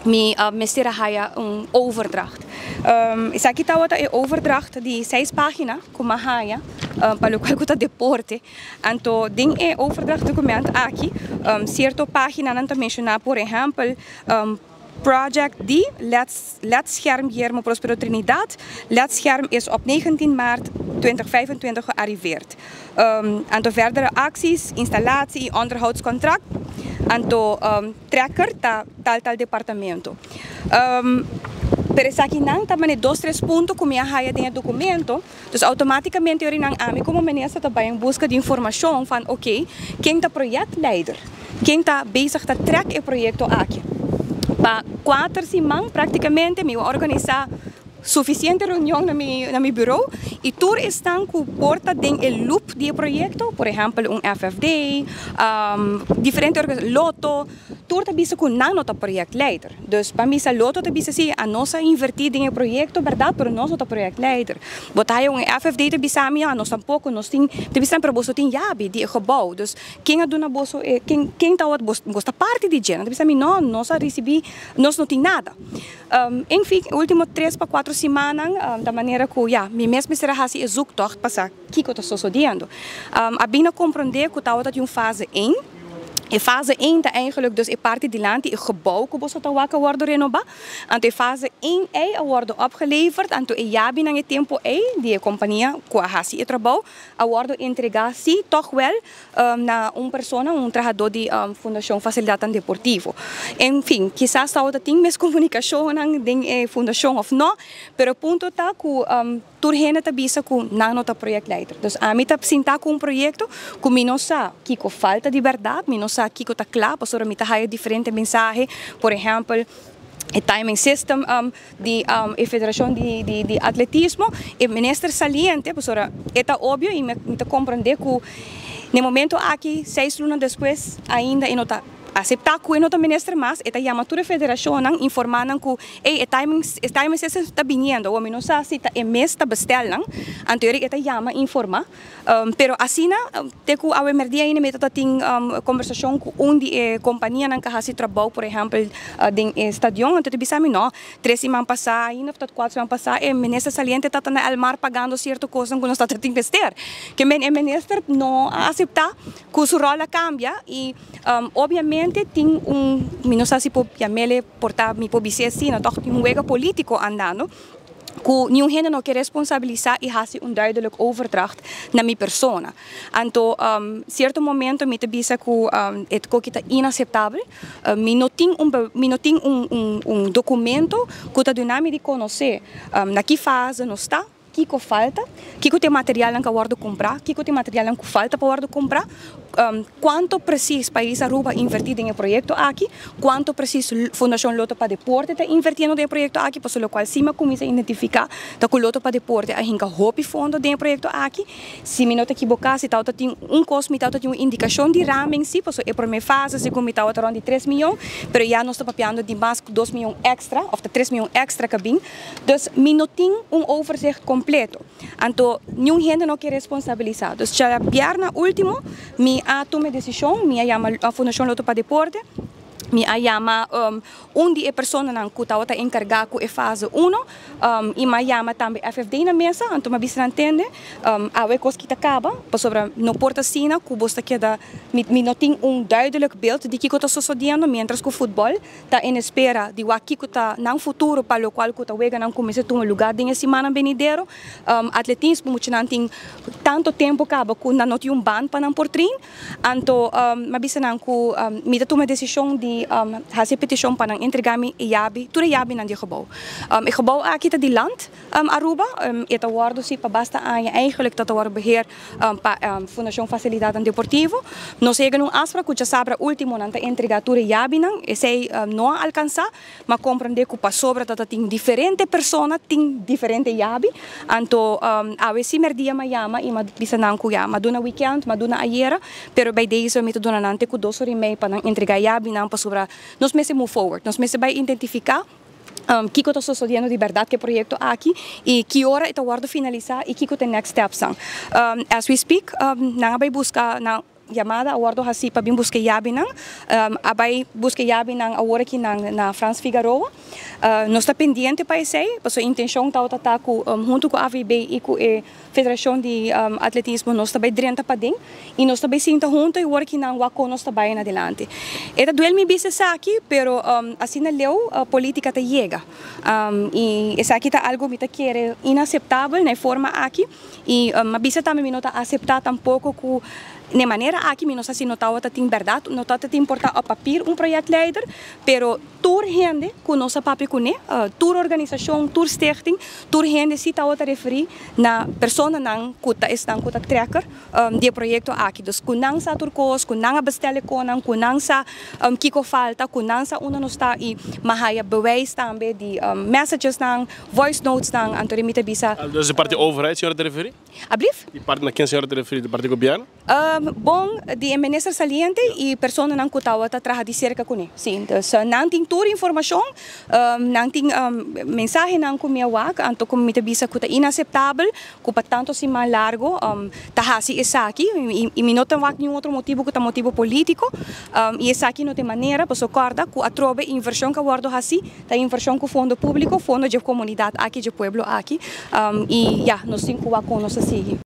me haya overdracht. Isa kita wata overdracht di 6 pagina kuma haya para qual kuta deporte. Anto ding overdracht document aqui certo página nanta mencionar por exemplo project die Letscherm Guillermo Prospero Trinidad. Letscherm is op 19 maart 2025 gearriveerd. Aantal verdere acties, installatie, onderhoudscontract. Aantal trekker tal departamento. Pero sa aqui não também 2-3 pontos como haya em documento, então automaticamente eu não ame como ministro também em busca de informação van oké, quem tá projectleider, quem tá bezig te trek projeto aqui. Para 4 semanas praticamente me organizar suficiente reunião na meu bureau e tour estão com porta den el loop de projeto, por exemplo, FFD, diferente loto, tour tá bisa com não nota projectleider. Dus para mim loto tá bisa assim, a nossa invertir em projeto, verdade, pero nós nota projectleider. Botar FFD tá bisa a nós tampouco, nós tem tá bisa para bolso tem jabi de gebouw. Dus quem a dona bolso, quem tá gosta parte de gente, tá bisa não, nós a recebi, nós não tem nada. Enfim, último 3 para 4 semanas, da maneira que, me mesmo será assim, é zoektocht, passar, o que eu estou sucedendo. A bina compreender que está de fase 1. E fase 1 é eigenlijk dus é parte de land die gebouw que você está worden renovado. Então fase 1 é worden opgeleverd. Então já bem no tempo de companhia que a hasi trabalho a worden entregar se toch wel na persona trabalhador de fundação facilidade deportivo. Enfim, quizás está tem mais comunicação na fundação ou não, pero o ponto está que turhena tá bisa com não nota projectleider. Dus a mim tá sentar com projeto que me não sabe que falta de verdade, me não sabe que tá claro, para me tá haya diferente mensagem, por exemplo, o timing system de federação de atletismo, e ministro saliente, professora, é óbvio e me tá compreender que no momento aqui 6 anos depois ainda não tá aceitar que não também ministro mas esta chamatura federação informando que o timing system está vindo ou não sabe se é mês está bestelando anterior esta chama informa pero assim te que ao emerdir ainda me tá tem conversação com de companhia na que trabalho por exemplo em estadião então te bisami não 3 semanas passar ainda 4 semanas passar e ministro saliente tá na almar pagando certa coisa que não está tem investir que o ministro não aceitar que sua rola cambia e obviamente tem não sei se pode chamar portar me pode dizer assim, não tem juego político andando que nenhum gente não quer responsabilizar e fazer duidelijk overdracht na minha persona. Então, certo momento me te bisa que het coquita inaceitável. Me não tem documento que te dá de conhecer na que fase não está. Que falta, que tem material que eu comprar, que tem material que falta para eu comprar, quanto precisa país Aruba invertir em projeto aqui, quanto precisa Fundação Loto para Deporte está investindo em projeto aqui, por lo qual cima começa a identificar que o Loto para Deporte a gente hope fundo em projeto aqui, se me não te equivocar, se tal tem custo, me tal tem uma indicação de ramen, sim, por a primeira fase, se como tal around de 3 milhões, mas já nós estamos papiando de mais 2 milhões extra, ou 3 milhões extra cabine, então me não tem overzicht completo. Então, nenhum gente não quer responsabilizar. Então, já vierna último, me tome decisão, me chama a Fundação Loto para Deporte, me chama de pessoas que estão encarregadas com a fase 1 e me chama também a FFD na mesa, então me bisa entende a coisa que acaba, sobre não porta sina, que você queda, me não tem duidelijk beeld de que está sucedendo, mientras que o futebol está em espera de o que está no futuro para o qual está wega não começa a tomar lugar de semana venidero, atletismo muito não tem tanto tempo acaba que não tem ban para não por trein, então me bisa não que me toma decisão de fazer petição para entregar-me jabi, tudo jabi na die gebouw. Het gebouw aqui está de land, Aruba, het wordt dus para basta eigenlijk dat wordt beheer para Fundação Facilidade Deportivo. Nós chegamos afspraak que já sabe último na entregar tudo jabi não, esse não alcançar, mas compreender que para sobra dat tem diferente pessoas tem diferente jabi, então a esse merdia me chama e me bisa não que já, maduna weekend, maduna ayer, pero by deze me dona nante que 2 horas e meia para entregar jabi não para sobra, nós mesmo move forward, nós mesmo vai identificar que está sucedendo de verdade que projeto aqui e que hora está guardo finalizar e que tem next steps são. As we speak, não vai buscar llamada a wardo hasi para bim busque yabi nang abai busque yabi nang agora aqui na Franz Figueroa. Nós está pendiente para isso, porque a intenção tá junto com a AVB e com a Federação de Atletismo nós está bem dentro para dentro e nós está bem sinta junto e agora aqui na Waco nós está bem adelante. Eta duel me business aqui, pero assim na leu a política te chega e essa aqui tá algo que tá inaceitável na forma aqui e a bisa também não tá aceitar tampouco com de maneira aqui nós assim notava que tem verdade, notava que importa a papel projeto leider, pero tour gente com nossa papel com tour organização, tour stichting, tour gente se tá outra referir na persona nang kuta estão kuta tracker de projeto aqui, dus kunang sa turcos, kunang bestelle konang, kunang sa kiko falta, kunang sa una nos tá e mahaya bewijs também de messages nang voice notes nang antorimita bisa. Dus de partij overheid, senhora te referir? Abrief? Die partij naar quem senhora te referir? De partij governo? Bom, de minister saliente e pessoa não cutava tá trabalhando de cerca com ele. Sim, então não tem toda informação, não tem mensagem não com minha wak, então como me bisa que tá inaceitável, que para tanto se mais largo, tá assim essa aqui e me não tem wak nenhum outro motivo que tá motivo político, e essa aqui não tem maneira, pois acorda que a trobe inversão que guardo assim, tá inversão com fundo público, fundo de comunidade aqui de pueblo aqui, e já nós temos que wak com nós seguir.